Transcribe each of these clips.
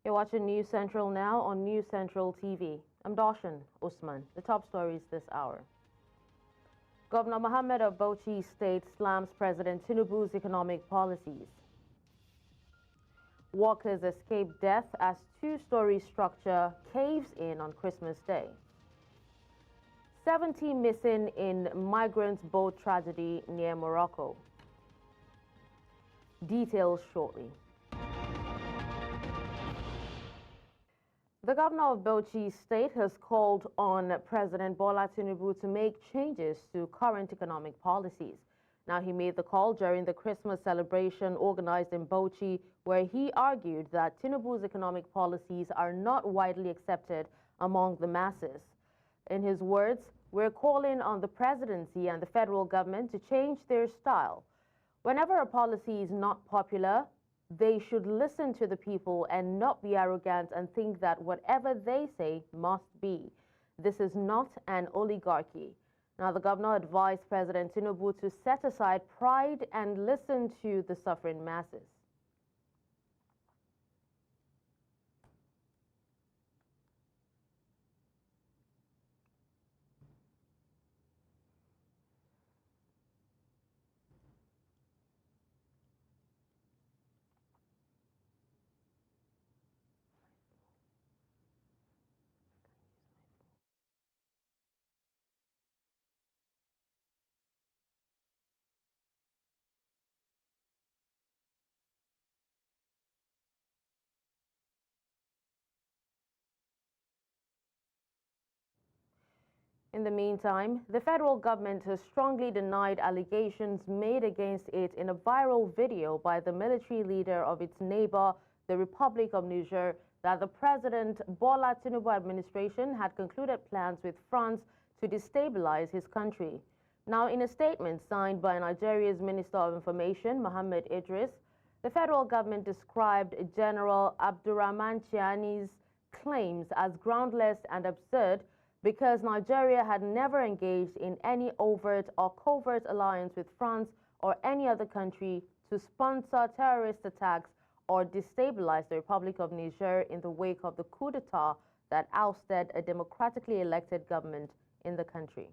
You're watching News Central now on News Central TV. I'm Darshan Usman. The top stories this hour. Governor Mohammed of Bauchi State slams President Tinubu's economic policies. Workers escape death as two-story structure caves in on Christmas Day. 70 missing in migrant boat tragedy near Morocco. Details shortly. The governor of Bauchi State has called on President Bola Tinubu to make changes to current economic policies. Now, he made the call during the Christmas celebration organized in Bauchi, where he argued that Tinubu's economic policies are not widely accepted among the masses. In his words, "We're calling on the presidency and the federal government to change their style. Whenever a policy is not popular, they should listen to the people and not be arrogant and think that whatever they say must be. This is not an oligarchy." Now, the governor advised President Tinubu to set aside pride and listen to the suffering masses. In the meantime, the federal government has strongly denied allegations made against it in a viral video by the military leader of its neighbor, the Republic of Niger, that the President Bola Tinubu administration had concluded plans with France to destabilize his country. Now, in a statement signed by Nigeria's Minister of Information, Mohammed Idris, the federal government described General Abdourahamane Tchiani's claims as groundless and absurd because Nigeria had never engaged in any overt or covert alliance with France or any other country to sponsor terrorist attacks or destabilize the Republic of Niger in the wake of the coup d'etat that ousted a democratically elected government in the country.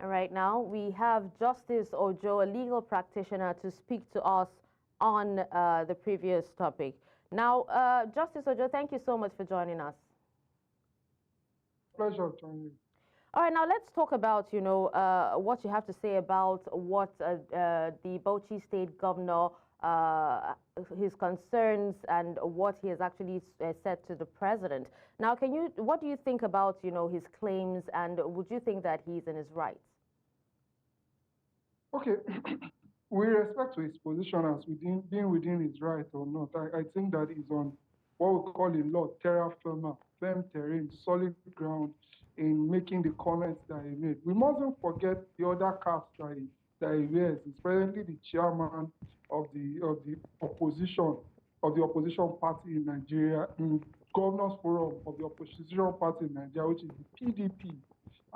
And right now, we have Justice Ojo, a legal practitioner, to speak to us on the previous topic. Now, Justice Ojo, thank you so much for joining us. Pleasure, Tony. All right, now let's talk about, what you have to say about what the Bauchi State Governor, his concerns and what he has actually said to the president. Now, what do you think about, his claims, and would you think that he's in his rights? Okay, with respect to his position as being within his right or not, I think that is on what we call in law terra firma, firm terrain, solid ground in making the comments that he made. We mustn't forget the other caps that he wears. He's presently the chairman of the opposition party in Nigeria, in Governors Forum of the opposition party in Nigeria, which is the PDP,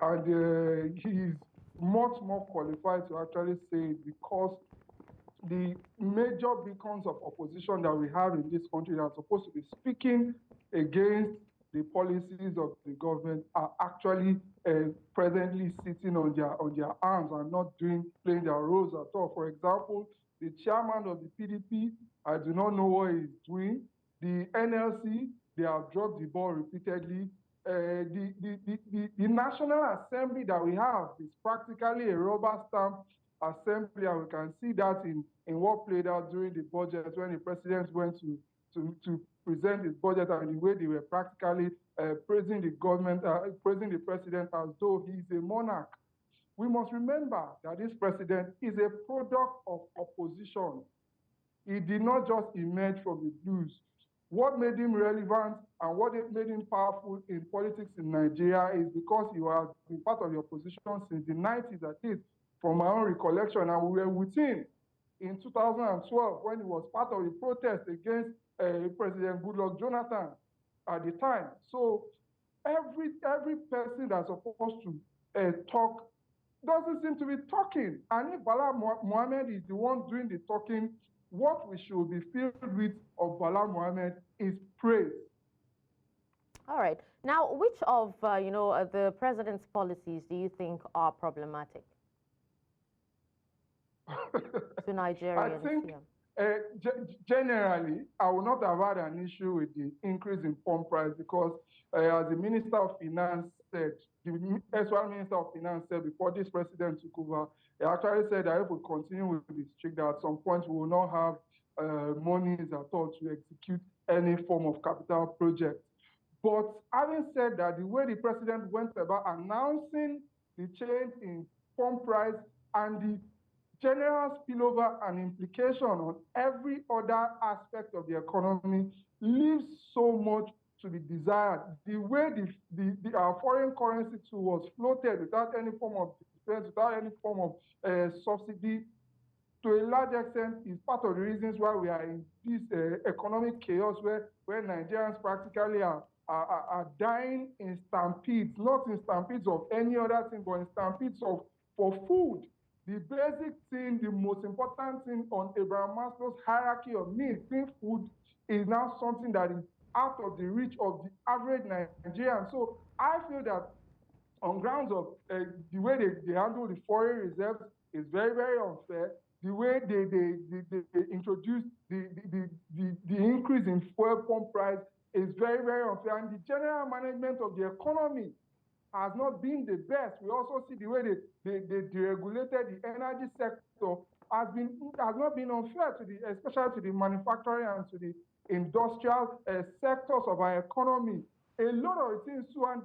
and he is much more qualified to actually say it because the major beacons of opposition that we have in this country that are supposed to be speaking against the policies of the government are actually presently sitting on their arms and not playing their roles at all. For example, the chairman of the PDP, I do not know what he's doing. The NLC, they have dropped the ball repeatedly. The National Assembly that we have is practically a rubber stamp assembly, and we can see that in what played out during the budget when the president went to present his budget, and the way they were practically praising the government, praising the president as though he's a monarch. We must remember that this president is a product of opposition. He did not just emerge from the blues. What made him relevant and what made him powerful in politics in Nigeria is because he was been part of the opposition since the 90s, at least from my own recollection, and we were with him in 2012 when he was part of the protest against President Goodluck Jonathan at the time. So every person that's supposed to talk doesn't seem to be talking. And if Bala Mohammed is the one doing the talking, what we should be filled with of Bala Mohammed is praise. All right. Now, which of the president's policies do you think are problematic to Nigerians? I think generally, I would not have had an issue with the increase in pump price because, as the Minister of Finance said, the ex-one Minister of Finance said before this president took over, he actually said that if we continue with this strict, that at some point we will not have monies at all to execute any form of capital project. But having said that, the way the president went about announcing the change in pump price and the general spillover and implication on every other aspect of the economy leaves so much to be desired. The way our foreign currency too was floated without any form of defense, without any form of subsidy, to a large extent is part of the reasons why we are in this economic chaos where Nigerians practically are dying in stampedes, not in stampedes of any other thing, but in stampedes for food. The basic thing, the most important thing on Abraham Maslow's hierarchy of needs, being food, is now something that is out of the reach of the average Nigerian. So I feel that on grounds of the way they handle the foreign reserves is very, very unfair. The way they introduced the increase in fuel pump price is very, very unfair. And the general management of the economy has not been the best. We also see the way they deregulated the energy sector has not been unfair especially to the manufacturing and to the industrial sectors of our economy. A lot of things too, and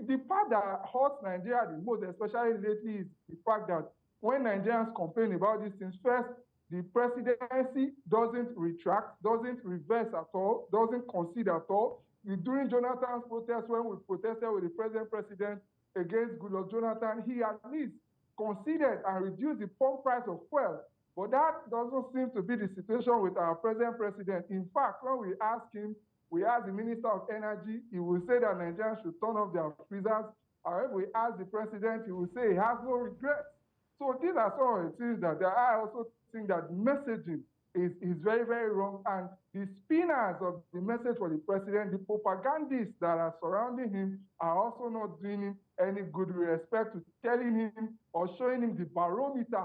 the part that hurts Nigeria the most, especially lately, is the fact that when Nigerians complain about these things, first, the presidency doesn't retract, doesn't reverse at all, doesn't concede at all. During Jonathan's protest, when we protested with the president against Goodluck Jonathan, he at least conceded and reduced the pump price of fuel. But that doesn't seem to be the situation with our present president. In fact, when we ask him, we ask the Minister of Energy, he will say that Nigerians should turn off their freezers. However, we ask the president, he will say he has no regrets. So these are some of the things that I also think that messaging is very, very wrong. And the spinners of the message for the president, the propagandists that are surrounding him, are also not doing him any good with respect to telling him or showing him the barometer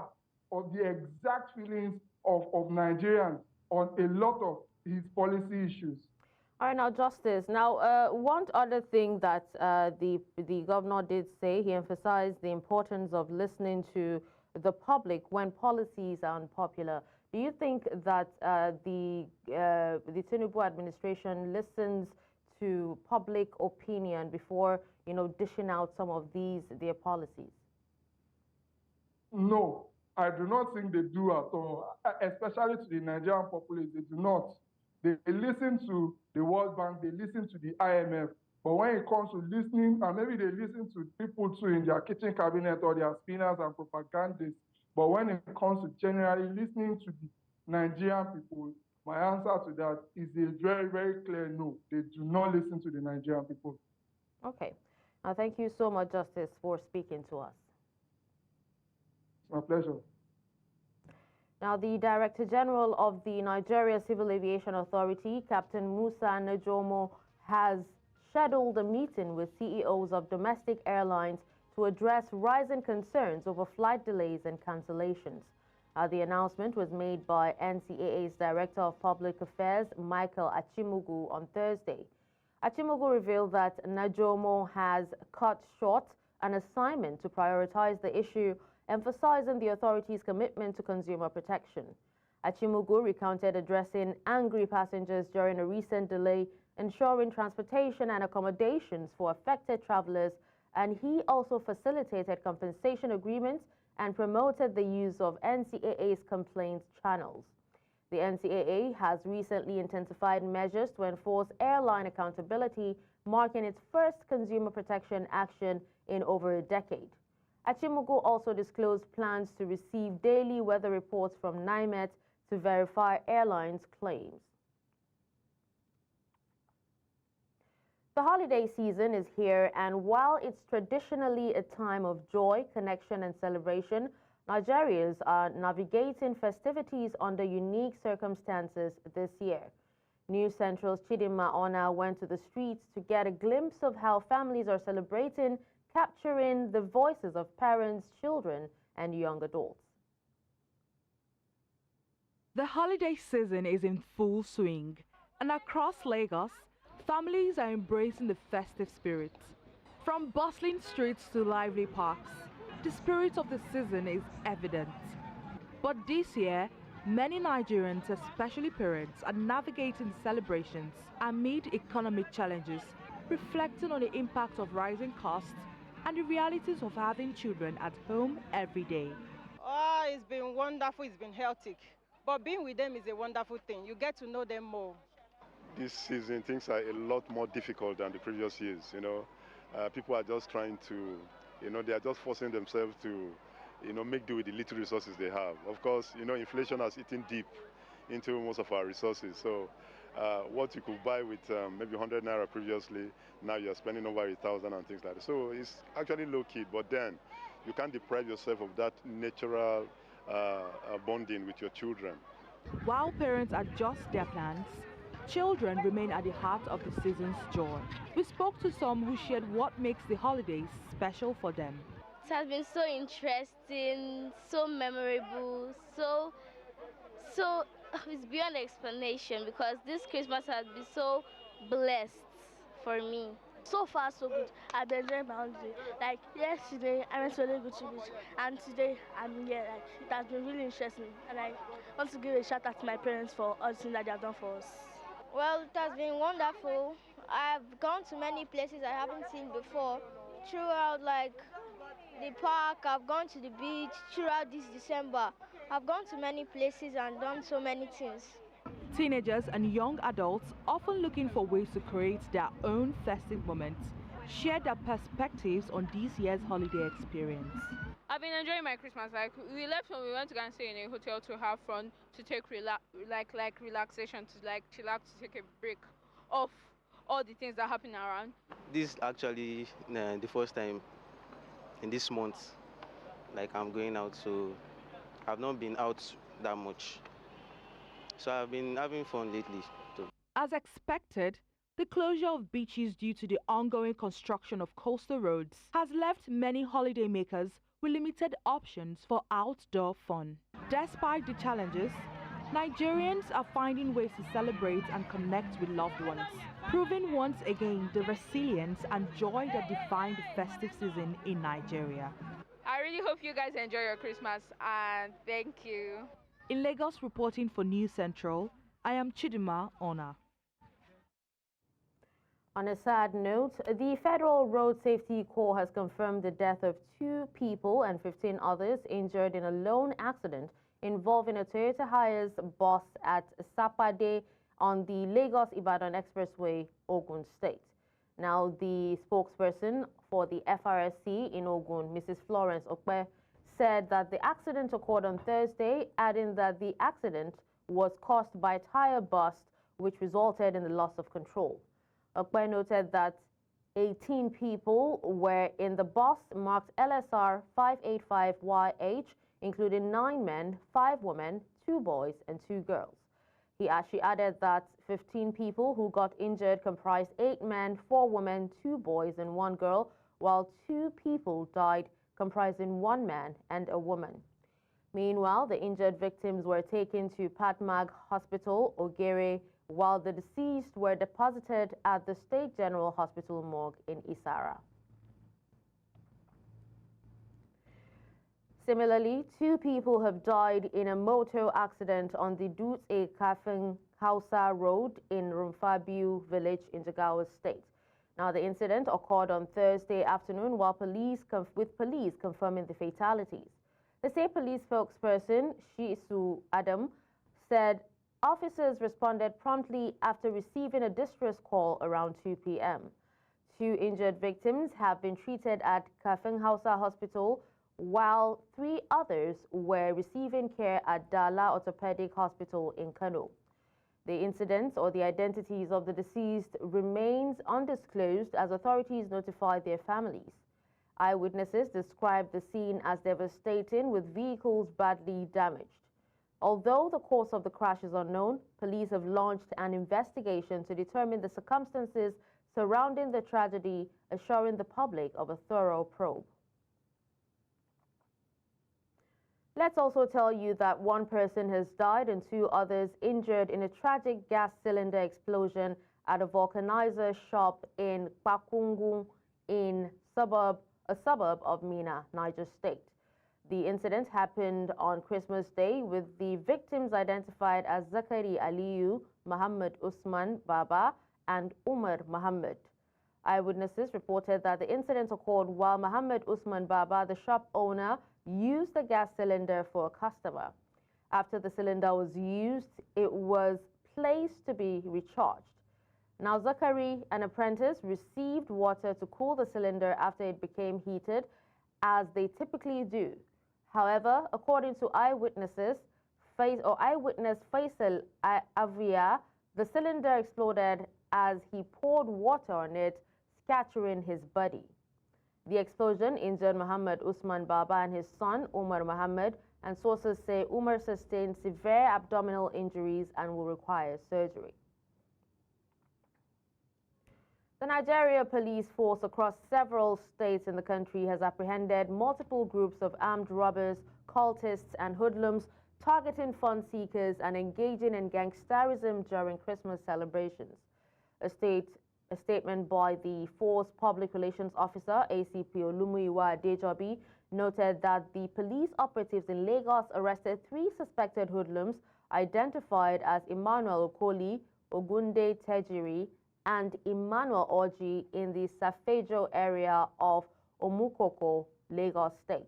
of the exact feelings of Nigerians on a lot of his policy issues. All right, now, Justice. Now, one other thing that the governor did say, he emphasized the importance of listening to the public when policies are unpopular. Do you think that the Tinubu administration listens to public opinion before, dishing out some of their policies? No, I do not think they do at all, especially to the Nigerian populace. They do not. They listen to the World Bank, they listen to the IMF, but when it comes to listening, and maybe they listen to people too in their kitchen cabinet or their spinners and propagandists, but when it comes to generally listening to the Nigerian people, my answer to that is a very, very clear no. They do not listen to the Nigerian people. Okay. Thank you so much, Justice, for speaking to us. My pleasure. Now, the Director General of the Nigeria Civil Aviation Authority, Captain Musa Nao, has scheduled a meeting with CEOs of domestic airlines to address rising concerns over flight delays and cancellations. The announcement was made by NCAA's Director of Public Affairs, Michael Achimugu, on Thursday. Achimugu revealed that Najomo has cut short an assignment to prioritize the issue emphasizing the authorities' commitment to consumer protection. Achimugu recounted addressing angry passengers during a recent delay, ensuring transportation and accommodations for affected travelers, and he also facilitated compensation agreements and promoted the use of NCAA's complaints channels. The NCAA has recently intensified measures to enforce airline accountability, marking its first consumer protection action in over a decade. Achimugu also disclosed plans to receive daily weather reports from NIMET to verify airlines' claims. The holiday season is here, and while it's traditionally a time of joy, connection, and celebration, Nigerians are navigating festivities under unique circumstances this year. News Central's Chidinma Ona went to the streets to get a glimpse of how families are celebrating, capturing the voices of parents, children, and young adults. The holiday season is in full swing, and across Lagos, families are embracing the festive spirit. From bustling streets to lively parks, the spirit of the season is evident. But this year, many Nigerians, especially parents, are navigating celebrations amid economic challenges, reflecting on the impact of rising costs and the realities of having children at home every day. It's been wonderful, it's been hectic. But being with them is a wonderful thing. You get to know them more. This season, things are a lot more difficult than the previous years, People are just trying to, they are just forcing themselves to, make do with the little resources they have. Of course, inflation has eaten deep into most of our resources. So what you could buy with maybe 100 naira previously, now you're spending over 1,000 and things like that. So it's actually low-key, but then you can't deprive yourself of that natural bonding with your children. While parents adjust their plans, children remain at the heart of the season's joy. We spoke to some who shared what makes the holidays special for them. It has been so interesting, so memorable, so it's beyond explanation, because this Christmas has been so blessed for me. So far, so good. I've been enjoying my holiday. Like yesterday, I went to a Lagos beach, and today I'm here. Like it has been really interesting, and I want to give a shout out to my parents for all the things that they have done for us. Well, it has been wonderful. I've gone to many places I haven't seen before. Throughout, like the park, I've gone to the beach. Throughout this December, I've gone to many places and done so many things. Teenagers and young adults, often looking for ways to create their own festive moments, share their perspectives on this year's holiday experience. I've been enjoying my Christmas. Like we left when we went to go and stay in a hotel to have fun, to take relaxation, to chill out, to take a break off all the things that happen around. This is actually the first time in this month I'm going out, so I've not been out that much. So I've been having fun lately too. As expected, the closure of beaches due to the ongoing construction of coastal roads has left many holidaymakers with limited options for outdoor fun. Despite the challenges, Nigerians are finding ways to celebrate and connect with loved ones, proving once again the resilience and joy that define the festive season in Nigeria. I really hope you guys enjoy your Christmas, and thank you. In Lagos, reporting for News Central, I am Chidinma Ona. On a sad note, the Federal Road Safety Corps has confirmed the death of 2 people and 15 others injured in a lone accident involving a Toyota Hiace bus at Sapade on the Lagos-Ibadan Expressway, Ogun State. Now, the spokesperson for the FRSC in Ogun, Mrs. Florence Okpe, said that the accident occurred on Thursday, adding that the accident was caused by a tire burst, which resulted in the loss of control. Okpe noted that 18 people were in the bus marked LSR 585YH, including 9 men, 5 women, 2 boys, and 2 girls. He actually added that 15 people who got injured comprised 8 men, 4 women, 2 boys, and 1 girl, while 2 people died, comprising 1 man and a woman. Meanwhile, the injured victims were taken to Patmag Hospital, Ogere, while the deceased were deposited at the State General Hospital morgue in Isara. Similarly, 2 people have died in a moto accident on the Dutse Kafing Hausa Road in Rumfabiu village in Jigawa State. Now, the incident occurred on Thursday afternoon while police confirming the fatalities. The state police spokesperson, Shisu Adam, said officers responded promptly after receiving a distress call around 2 p.m. 2 injured victims have been treated at Kafing Hausa Hospital, while 3 others were receiving care at Dala Orthopedic Hospital in Kano. The incidents or the identities of the deceased remains undisclosed as authorities notify their families. Eyewitnesses described the scene as devastating, with vehicles badly damaged. Although the cause of the crash is unknown, police have launched an investigation to determine the circumstances surrounding the tragedy, assuring the public of a thorough probe. Let's also tell you that 1 person has died and 2 others injured in a tragic gas cylinder explosion at a vulcanizer shop in Pakungu, in a suburb of Mina, Niger State. The incident happened on Christmas Day, with the victims identified as Zakari Aliyu, Muhammad Usman Baba, and Umar Muhammad. Eyewitnesses reported that the incident occurred while Muhammad Usman Baba, the shop owner, used the gas cylinder for a customer. After the cylinder was used, it was placed to be recharged. Now, Zakari, an apprentice, received water to cool the cylinder after it became heated, as they typically do. However, according to eyewitness Faisal Avia, the cylinder exploded as he poured water on it, scattering his body. The explosion injured Muhammad Usman Baba and his son, Umar Muhammad, and sources say Umar sustained severe abdominal injuries and will require surgery. The Nigeria Police force across several states in the country has apprehended multiple groups of armed robbers, cultists, and hoodlums targeting fund seekers and engaging in gangsterism during Christmas celebrations. A statement by the force public relations officer, ACP Olumuyiwa Adejobi, noted that the police operatives in Lagos arrested 3 suspected hoodlums identified as Emmanuel Okoli, Ogunde Tejiri, and Emmanuel Orji in the Safejo area of Omukoko, Lagos State.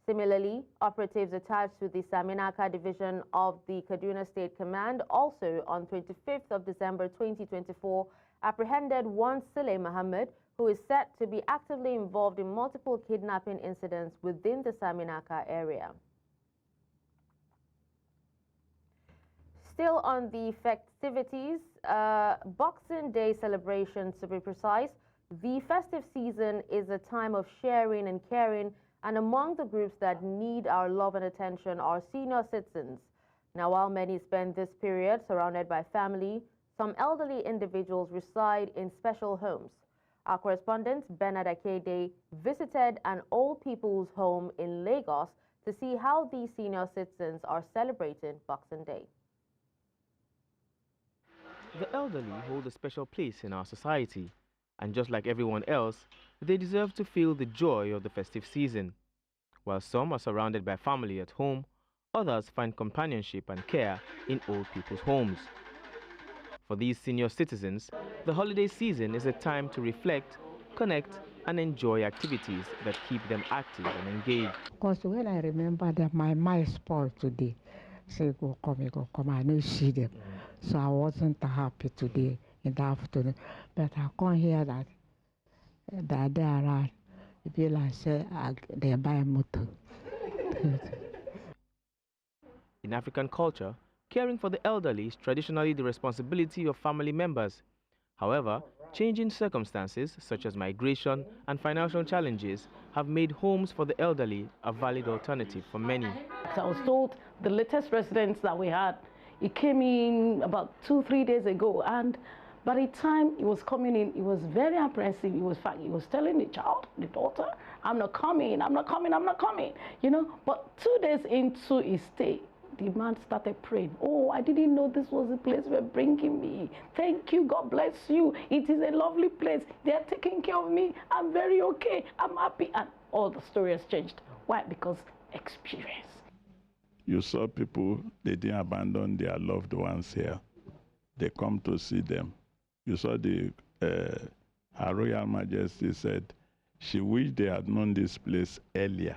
Similarly, operatives attached to the Saminaka division of the Kaduna State Command also on 25th of December 2024 apprehended one Sule Muhammad, who is said to be actively involved in multiple kidnapping incidents within the Saminaka area. Still on the festivities, Boxing Day celebrations to be precise, the festive season is a time of sharing and caring, and among the groups that need our love and attention are senior citizens. Now, while many spend this period surrounded by family, some elderly individuals reside in special homes. Our correspondent, Bernard Akede, visited an old people's home in Lagos to see how these senior citizens are celebrating Boxing Day. The elderly hold a special place in our society, and just like everyone else, they deserve to feel the joy of the festive season. While some are surrounded by family at home, others find companionship and care in old people's homes. For these senior citizens, the holiday season is a time to reflect, connect, and enjoy activities that keep them active and engaged. Because when I remember that my mind spoiled today, say go come, I don't see them. So I wasn't happy today in the afternoon. But I can't hear that they are around. It be like say they buy a moto. In African culture, caring for the elderly is traditionally the responsibility of family members. However, changing circumstances such as migration and financial challenges have made homes for the elderly a valid alternative for many. I was told the latest residents that we had, it came in about 2-3 days ago, and by the time it was coming in, it was very apprehensive. He was telling the child, the daughter, I'm not coming, you know. But 2 days into his stay, the man started praying. Oh, I didn't know this was the place you were bringing me. Thank you, God bless you. It is a lovely place. They are taking care of me. I'm very okay. I'm happy. And all the story has changed. Why? Because experience. You saw people, they didn't abandon their loved ones here. They come to see them. You saw Her Royal Majesty said she wished they had known this place earlier.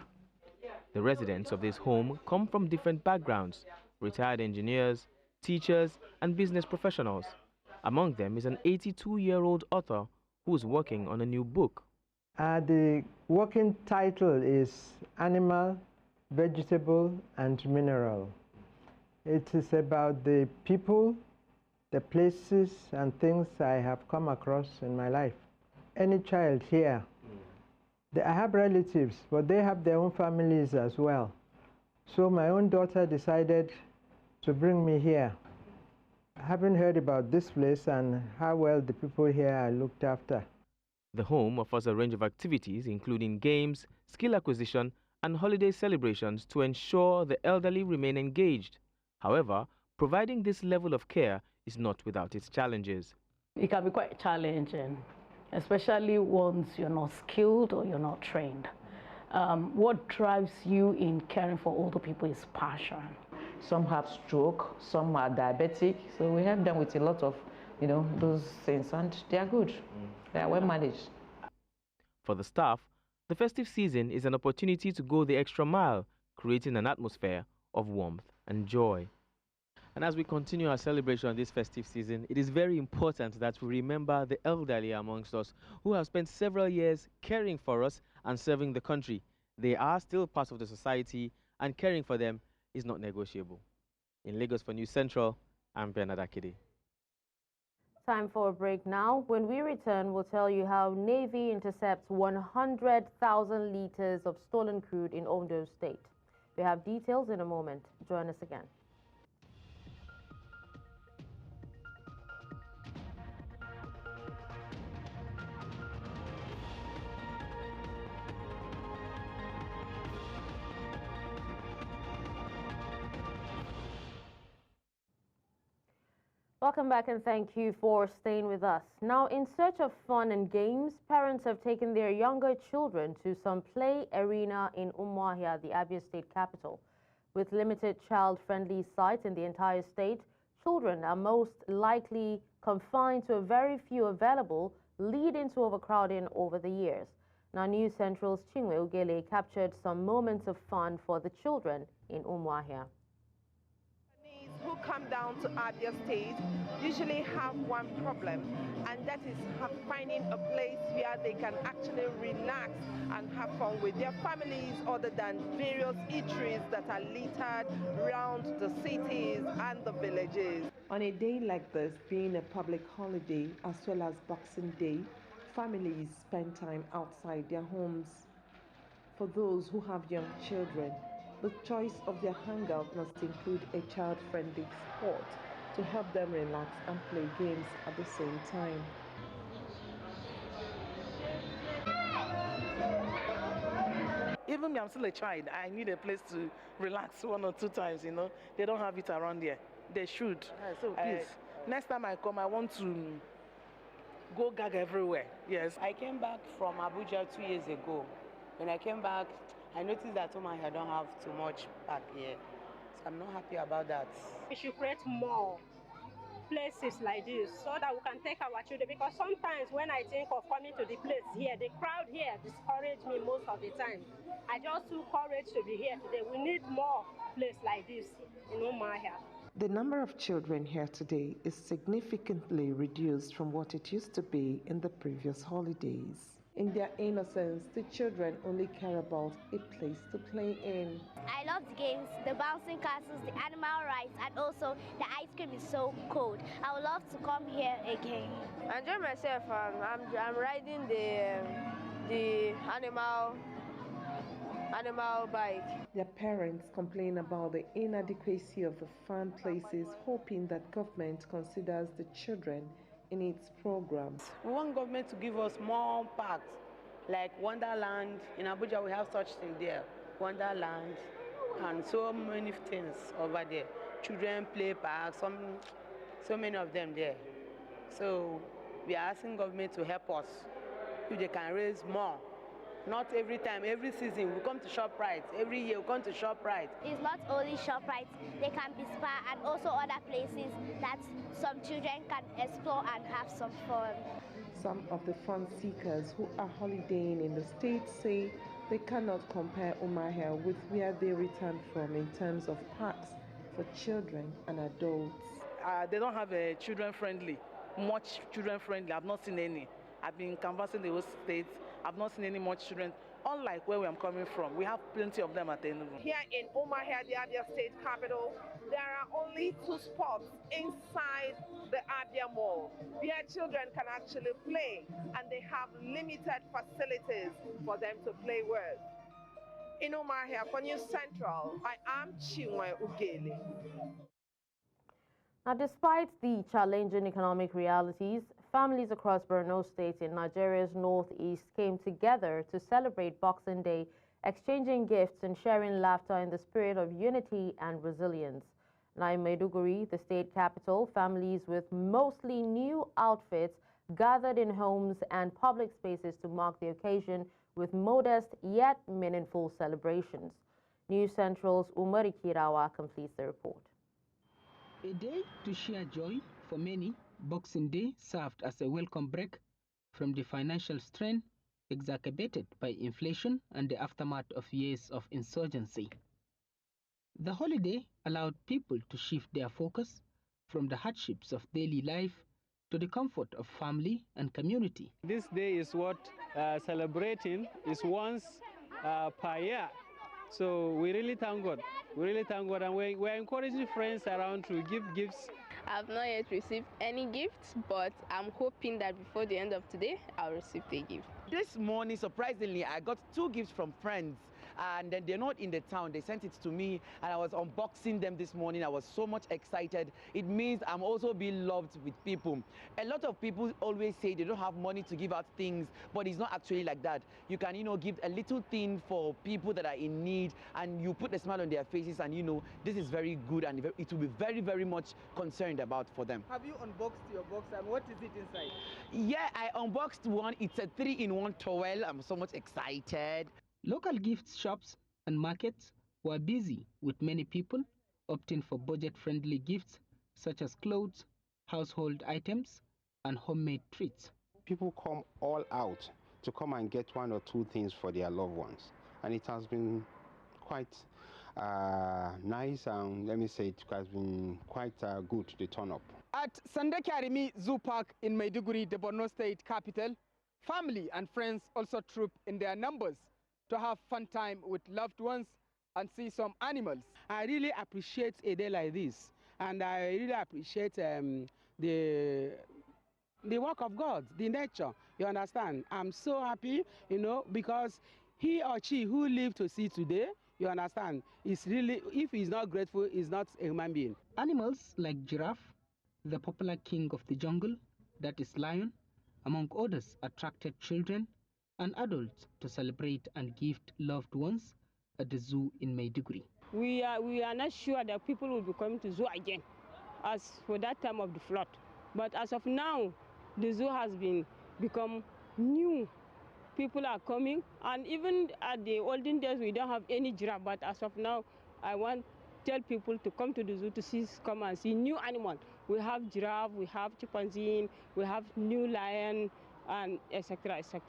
The residents of this home come from different backgrounds: retired engineers, teachers, and business professionals. Among them is an 82-year-old author who is working on a new book. The working title is Animal, Vegetable, and Mineral. It is about the people, the places, and things I have come across in my life. Any child here, I have relatives, but they have their own families as well. So my own daughter decided to bring me here. Having heard about this place and how well the people here are looked after. The home offers a range of activities, including games, skill acquisition, and holiday celebrations to ensure the elderly remain engaged. However, providing this level of care is not without its challenges. It can be quite challenging, especially once you're not skilled or you're not trained. What drives you in caring for older people is passion. Some have stroke, some are diabetic, so we help them with a lot of, those things, and they are good. They are well managed. For the staff, the festive season is an opportunity to go the extra mile, creating an atmosphere of warmth and joy. And as we continue our celebration this festive season, it is very important that we remember the elderly amongst us who have spent several years caring for us and serving the country. They are still part of the society, and caring for them is not negotiable. In Lagos for News Central, I'm Bernard Akide. Time for a break now. When we return, we'll tell you how Navy intercepts 100,000 liters of stolen crude in Ondo State. We have details in a moment. Join us again. Welcome back and thank you for staying with us. Now, in search of fun and games, parents have taken their younger children to some play arena in Umuahia, the Abia State capital. With limited child-friendly sites in the entire state, children are most likely confined to a very few available, leading to overcrowding over the years. Now, News Central's Chinwe Ugele captured some moments of fun for the children in Umuahia. Who come down to Abia State usually have one problem, and that is finding a place where they can actually relax and have fun with their families other than various eateries that are littered around the cities and the villages. On a day like this, being a public holiday as well as Boxing Day, families spend time outside their homes. For those who have young children, the choice of their hangout must include a child-friendly sport to help them relax and play games at the same time. Even me, I'm still a child. I need a place to relax 1 or 2 times, They don't have it around here. They should. So please, next time I come, I want to go gag everywhere. Yes. I came back from Abuja 2 years ago. When I came back, I noticed that Umuahia don't have too much park here. So I'm not happy about that. We should create more places like this so that we can take our children, because sometimes when I think of coming to the place here, the crowd here discourages me most of the time. I just took courage to be here today. We need more places like this in Umuahia. the number of children here today is significantly reduced from what it used to be in the previous holidays. In their innocence, the children only care about a place to play in. I love the games, the bouncing castles, the animal rides, and also the ice cream is so cold. I would love to come here again. I enjoy myself. I'm riding the animal bike. Their parents complain about the inadequacy of the fun places, hoping that government considers the children in its programs. We want government to give us more parks, like Wonderland. In Abuja, we have such thing there, Wonderland, and so many things over there. Children play parks, so many of them there. So we are asking government to help us if they can raise more Not every time, every season we come to ShopRite. Every year we come to ShopRite. It's not only ShopRite, they can be spa and also other places that some children can explore and have some fun. Some of the fun seekers who are holidaying in the state say they cannot compare Umuahia with where they returned from in terms of parks for children and adults. They don't have a children-friendly, much children-friendly. I've not seen any. I've been canvassing the whole state. I've not seen any much children. Unlike where I'm coming from, we have plenty of them at Enugu. Here in Umuahia, the Abia State capital, there are only 2 spots inside the Abia Mall where children can actually play, and they have limited facilities for them to play with. In Umuahia, for News Central, I am Chinwe Ugeli. Now, despite the challenging economic realities, families across Benue State in Nigeria's northeast came together to celebrate Boxing Day, exchanging gifts and sharing laughter in the spirit of unity and resilience. Now, in Maiduguri, the state capital, families with mostly new outfits gathered in homes and public spaces to mark the occasion with modest yet meaningful celebrations. News Central's Umar Namadi completes the report. A day to share joy for many, Boxing Day served as a welcome break from the financial strain exacerbated by inflation and the aftermath of years of insurgency. The holiday allowed people to shift their focus from the hardships of daily life to the comfort of family and community. This day is what celebrating is once per year. So we really thank God. We really thank God, and we're encouraging friends around to give gifts. I've not yet received any gifts, but I'm hoping that before the end of today, I'll receive a gift. This morning, surprisingly, I got 2 gifts from friends, and then they're not in the town. They sent it to me, and I was unboxing them this morning. I was so much excited. It means I'm also being loved with people. A lot of people always say they don't have money to give out things, but it's not actually like that. You can, give a little thing for people that are in need, and you put a smile on their faces, and this is very good, and it will be very, very much concerned about for them. Have you unboxed your box, and what is it inside? Yeah, I unboxed one. It's a 3-in-1 towel. I'm so much excited. Local gift shops and markets were busy with many people opting for budget-friendly gifts such as clothes, household items, and homemade treats. People come all out to come and get 1 or 2 things for their loved ones, and it has been quite nice, and let me say it has been quite good to turn up. At Sandakarimi Zoo Park in Maiduguri, the Borno State capital, family and friends also troop in their numbers to have fun time with loved ones and see some animals. I really appreciate a day like this, and I really appreciate the work of God, the nature, you understand. I'm so happy, because he or she who lived to see today, you understand, is really, if he's not grateful, he's not a human being. Animals like giraffe, the popular king of the jungle, that is lion, among others, attracted children and adults to celebrate and gift loved ones at the zoo in Maiduguri. We are not sure that people will be coming to zoo again as for that time of the flood. But as of now, the zoo has become new. People are coming, and even at the olden days, we don't have any giraffe, but as of now, I want to tell people to come to the zoo to come and see new animals. We have giraffe, we have chimpanzee, we have new lion, and etc., etc.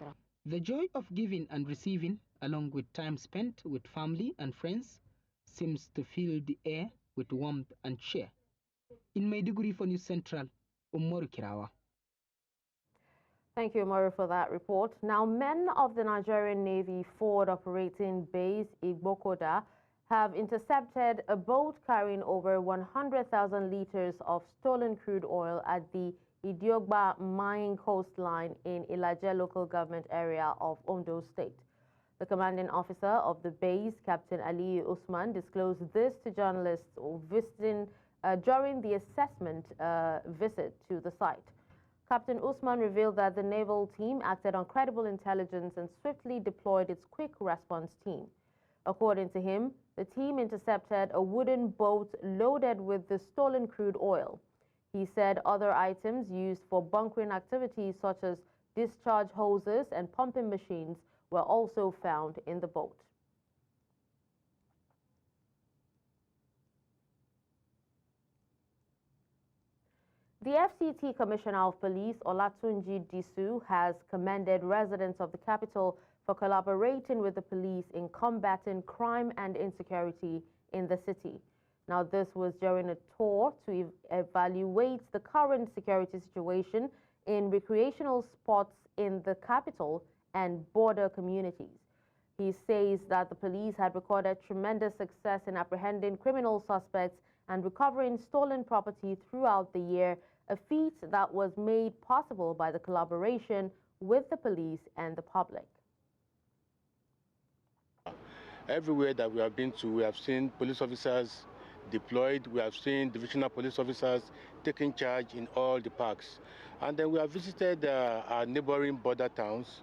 The joy of giving and receiving, along with time spent with family and friends, seems to fill the air with warmth and cheer. In Maiduguri for News Central, Umar Namadi. Thank you, Umar, for that report. Now, men of the Nigerian Navy forward operating base Igbokoda have intercepted a boat carrying over 100,000 liters of stolen crude oil at the Idiogba mine coastline in Ilaje local government area of Ondo State. The commanding officer of the base, Captain Ali Usman, disclosed this to journalists visiting during the assessment visit to the site. Captain Usman revealed that the naval team acted on credible intelligence and swiftly deployed its quick response team. According to him, the team intercepted a wooden boat loaded with the stolen crude oil. He said other items used for bunkering activities such as discharge hoses and pumping machines were also found in the boat. The FCT Commissioner of Police, Olatunji Disu, has commended residents of the capital for collaborating with the police in combating crime and insecurity in the city. Now, this was during a tour to evaluate the current security situation in recreational spots in the capital and border communities. He says that the police had recorded tremendous success in apprehending criminal suspects and recovering stolen property throughout the year, a feat that was made possible by the collaboration with the police and the public. Everywhere that we have been to, we have seen police officers deployed. We have seen divisional police officers taking charge in all the parks. And then we have visited our neighboring border towns.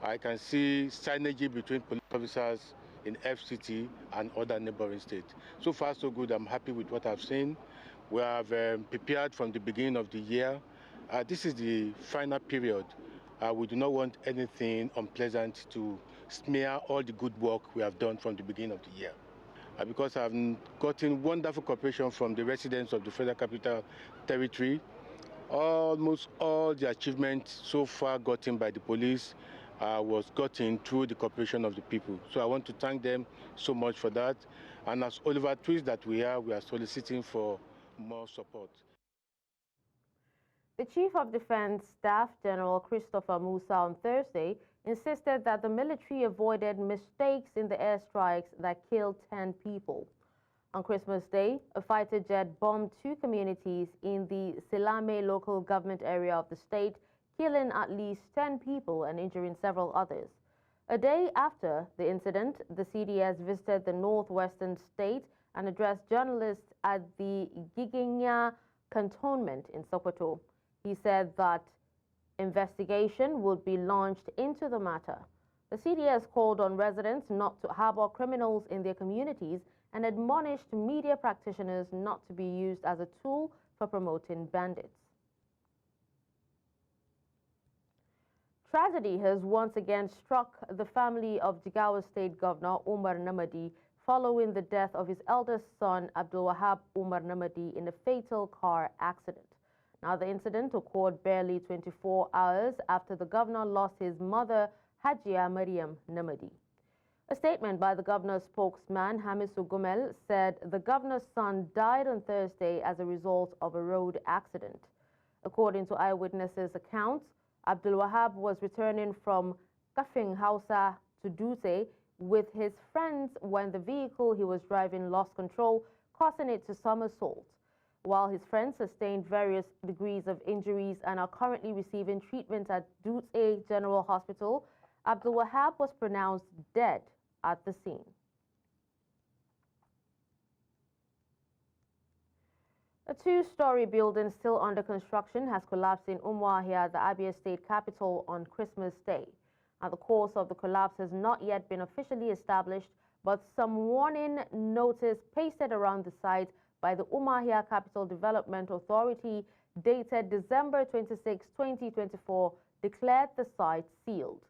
I can see synergy between police officers in FCT and other neighboring states. So far, so good. I'm happy with what I've seen. We have prepared from the beginning of the year. This is the final period. We do not want anything unpleasant to smear all the good work we have done from the beginning of the year. Because I've gotten wonderful cooperation from the residents of the Federal Capital Territory. Almost all the achievements so far gotten by the police was gotten through the cooperation of the people. So I want to thank them so much for that. And as Oliver Twist that we are soliciting for more support. The Chief of Defense Staff, General Christopher Musa, on Thursday insisted that the military avoided mistakes in the airstrikes that killed 10 people. On Christmas Day, a fighter jet bombed 2 communities in the Silame local government area of the state, killing at least 10 people and injuring several others. A day after the incident, the CDS visited the northwestern state and addressed journalists at the Giginya cantonment in Sokoto. He said that investigation would be launched into the matter. The CDS called on residents not to harbor criminals in their communities and admonished media practitioners not to be used as a tool for promoting bandits. Tragedy has once again struck the family of Jigawa State Governor Umar Namadi following the death of his eldest son, Abdourahamane Umar Namadi, in a fatal car accident. Now, the incident occurred barely 24 hours after the governor lost his mother, Hajia Mariam Namadi. A statement by the governor's spokesman, Hamisu Gumel, said the governor's son died on Thursday as a result of a road accident. According to eyewitnesses' accounts, Abdul Wahab was returning from Kafing Hausa to Dutse with his friends when the vehicle he was driving lost control, causing it to somersault. While his friends sustained various degrees of injuries and are currently receiving treatment at Dutse General Hospital, Abdul Wahab was pronounced dead at the scene. A 2-story building still under construction has collapsed in Umuahia, the Abia State capital, on Christmas Day. Now, the cause of the collapse has not yet been officially established, but some warning notice pasted around the site by the Umuahia Capital Development Authority dated December 26, 2024, declared the site sealed.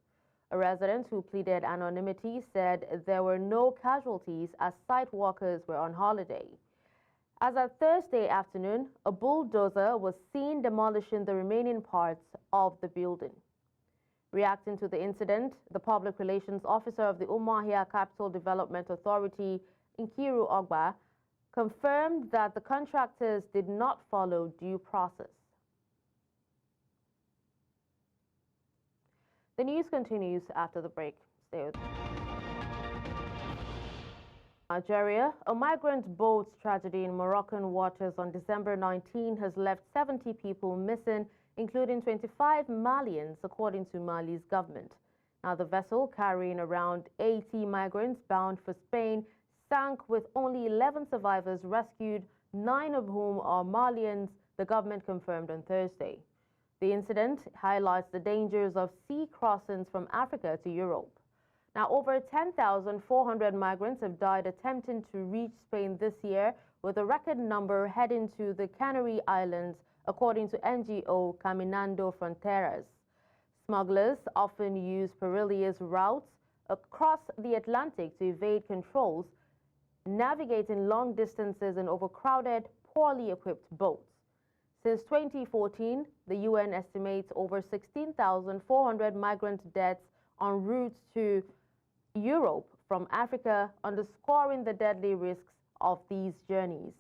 A resident who pleaded anonymity said there were no casualties as site workers were on holiday. As at Thursday afternoon, a bulldozer was seen demolishing the remaining parts of the building. Reacting to the incident, the public relations officer of the Umuahia Capital Development Authority, Nkiru Ogba, confirmed that the contractors did not follow due process. The news continues after the break. Stay with us. Nigeria, a migrant boat tragedy in Moroccan waters on December 19 has left 70 people missing, including 25 Malians, according to Mali's government. Now, the vessel carrying around 80 migrants bound for Spain sank with only 11 survivors rescued, 9 of whom are Malians, the government confirmed on Thursday. The incident highlights the dangers of sea crossings from Africa to Europe. Now, over 10,400 migrants have died attempting to reach Spain this year, with a record number heading to the Canary Islands, according to NGO Caminando Fronteras. Smugglers often use perilous routes across the Atlantic to evade controls, navigating long distances in overcrowded, poorly equipped boats. Since 2014, the UN estimates over 16,400 migrant deaths en route to Europe from Africa, underscoring the deadly risks of these journeys.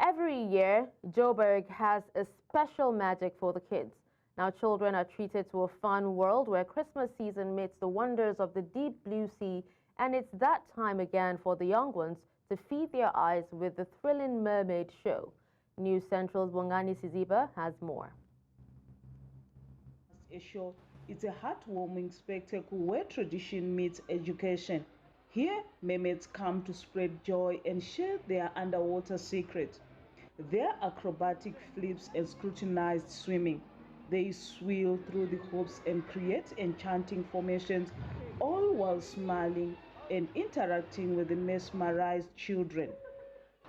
Every year, Joburg has a special magic for the kids. Now children are treated to a fun world where Christmas season meets the wonders of the deep blue sea, and it's that time again for the young ones to feed their eyes with the thrilling Mermaid Show. News Central's Bongani Siziba has more. A show, it's a heartwarming spectacle where tradition meets education. Here, mermaids come to spread joy and share their underwater secrets. Their acrobatic flips and scrutinized swimming. They swirl through the hoops and create enchanting formations, all while smiling and interacting with the mesmerized children.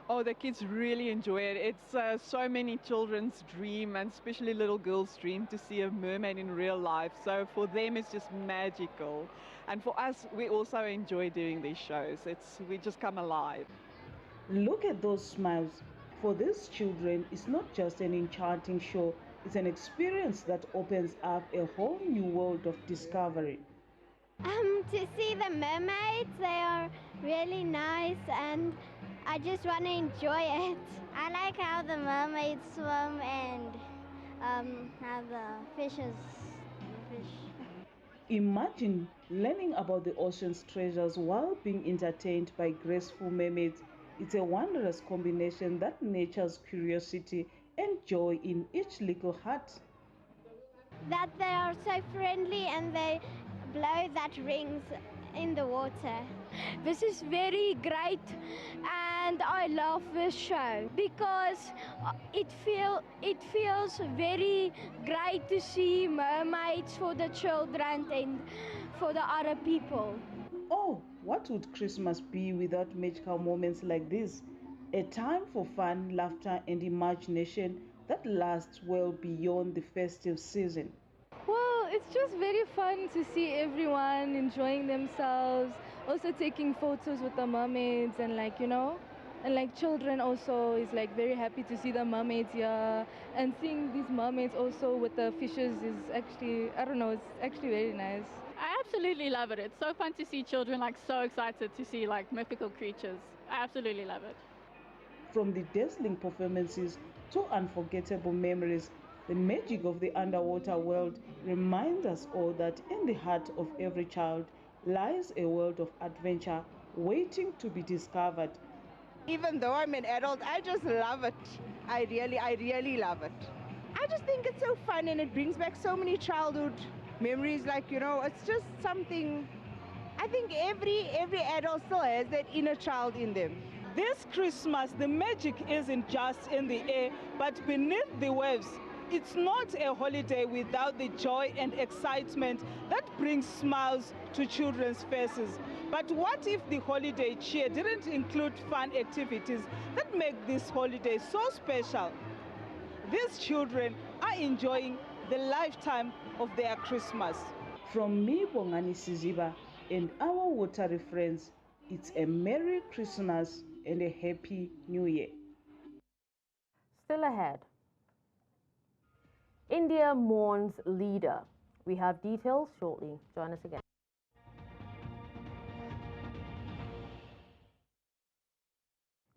Oh, the kids really enjoy it. It's so many children's dream, and especially little girls' dream, to see a mermaid in real life. So for them, it's just magical. And for us, we also enjoy doing these shows. We just come alive. Look at those smiles. For these children, it's not just an enchanting show, it's an experience that opens up a whole new world of discovery. To see the mermaids, they are really nice and I just want to enjoy it. I like how the mermaids swim and how the fish. Imagine learning about the ocean's treasures while being entertained by graceful mermaids. It's a wondrous combination that nurtures curiosity and joy in each little heart. That they are so friendly and they blow that rings in the water. This is very great and I love this show because it feels very great to see mermaids for the children and for the other people. Oh, what would Christmas be without magical moments like this? A time for fun, laughter and imagination that lasts well beyond the festive season. Well, it's just very fun to see everyone enjoying themselves, also taking photos with the mermaids and and children also is very happy to see the mermaids here, and seeing these mermaids also with the fishes is actually, I don't know, it's actually very nice. I absolutely love it. It's so fun to see children so excited to see mythical creatures. I absolutely love it. From the dazzling performances to unforgettable memories, the magic of the underwater world reminds us all that in the heart of every child lies a world of adventure waiting to be discovered. Even though I'm an adult, I just love it. I really love it. I just think it's so fun and it brings back so many childhood memories. It's just something, I think every adult still has that inner child in them. This Christmas, the magic isn't just in the air, but beneath the waves. It's not a holiday without the joy and excitement that brings smiles to children's faces. But what if the holiday cheer didn't include fun activities that make this holiday so special? These children are enjoying the lifetime of their Christmas. From me, Bongani Siziba, and our watery friends, it's a Merry Christmas and a Happy New Year. Still ahead. India mourns leader. We have details shortly. Join us again.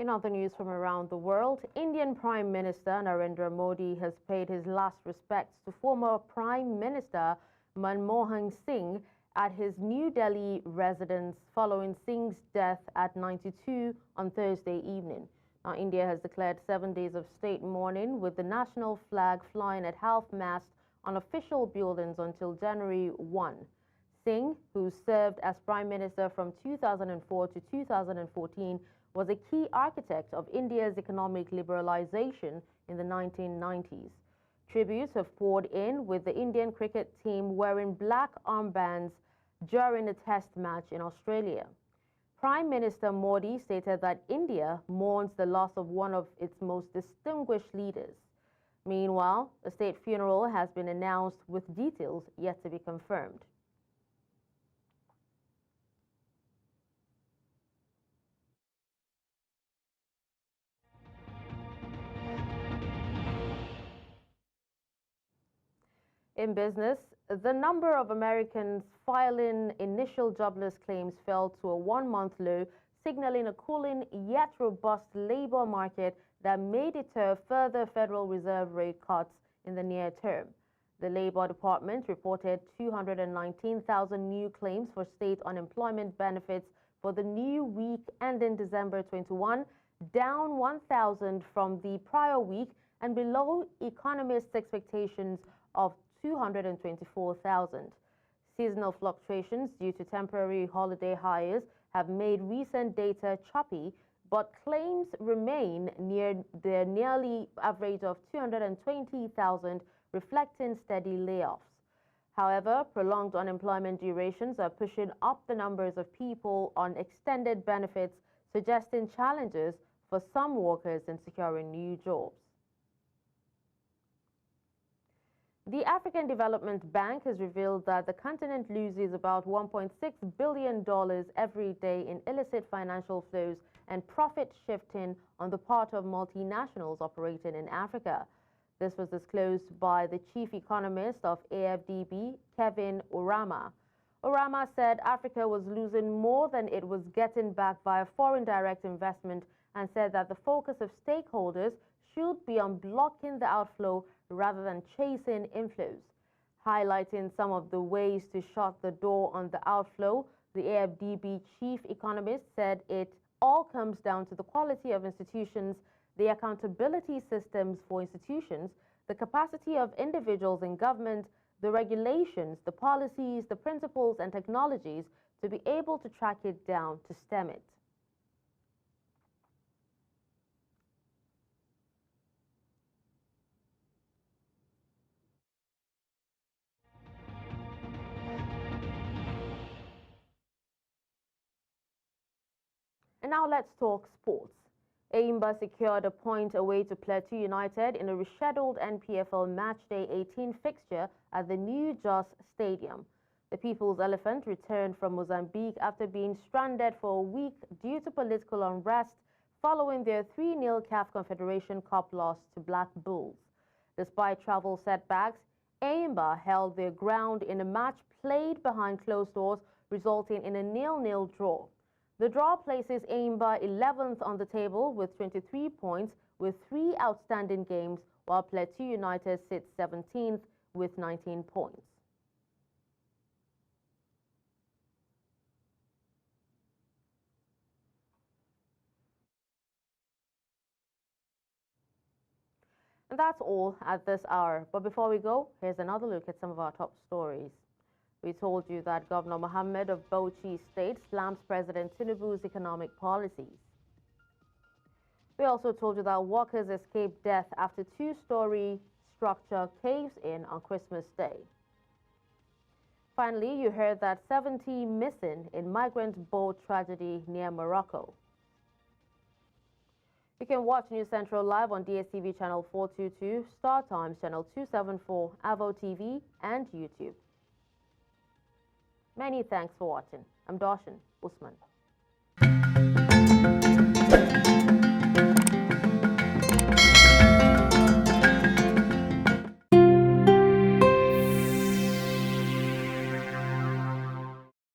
In other news from around the world, Indian Prime Minister Narendra Modi has paid his last respects to former Prime Minister Manmohan Singh at his New Delhi residence following Singh's death at 92 on Thursday evening. Now, India has declared 7 days of state mourning with the national flag flying at half-mast on official buildings until January 1. Singh, who served as Prime Minister from 2004 to 2014, was a key architect of India's economic liberalization in the 1990s. Tributes have poured in, with the Indian cricket team wearing black armbands during a test match in Australia. Prime Minister Modi stated that India mourns the loss of one of its most distinguished leaders. Meanwhile, a state funeral has been announced with details yet to be confirmed. In business, the number of Americans filing initial jobless claims fell to a one-month low, signaling a cooling yet robust labor market that may deter further Federal Reserve rate cuts in the near term. The Labor Department reported 219,000 new claims for state unemployment benefits for the new week ending December 21, down 1,000 from the prior week and below economists' expectations of 224,000. Seasonal fluctuations due to temporary holiday hires have made recent data choppy, but claims remain near their nearly average of 220,000, reflecting steady layoffs. However, prolonged unemployment durations are pushing up the numbers of people on extended benefits, suggesting challenges for some workers in securing new jobs. The African Development Bank has revealed that the continent loses about $1.6 billion every day in illicit financial flows and profit shifting on the part of multinationals operating in Africa. This was disclosed by the chief economist of AFDB, Kevin Orama. Orama said Africa was losing more than it was getting back via foreign direct investment and said that the focus of stakeholders should be on blocking the outflow rather than chasing inflows. Highlighting some of the ways to shut the door on the outflow, the AFDB chief economist said it all comes down to the quality of institutions, the accountability systems for institutions, the capacity of individuals in government, the regulations, the policies, the principles and technologies to be able to track it down to stem it. And now let's talk sports. Enyimba secured a point away to Plateau United in a rescheduled NPFL Matchday 18 fixture at the new Jos Stadium. The People's Elephant returned from Mozambique after being stranded for a week due to political unrest following their 3-0 CAF Confederation Cup loss to Black Bulls. Despite travel setbacks, Enyimba held their ground in a match played behind closed doors, resulting in a 0-0 draw. The draw places Enyimba 11th on the table with 23 points with 3 outstanding games, while Plateau United sits 17th with 19 points. And that's all at this hour. But before we go, here's another look at some of our top stories. We told you that Governor Mohammed of Bauchi State slams President Tinubu's economic policies. We also told you that workers escaped death after 2-story structure caves in on Christmas Day. Finally, you heard that 70 missing in migrant boat tragedy near Morocco. You can watch News Central live on DSTV channel 422, Star Times channel 274, Avo TV, and YouTube. Many thanks for watching. I'm Darshan Usman.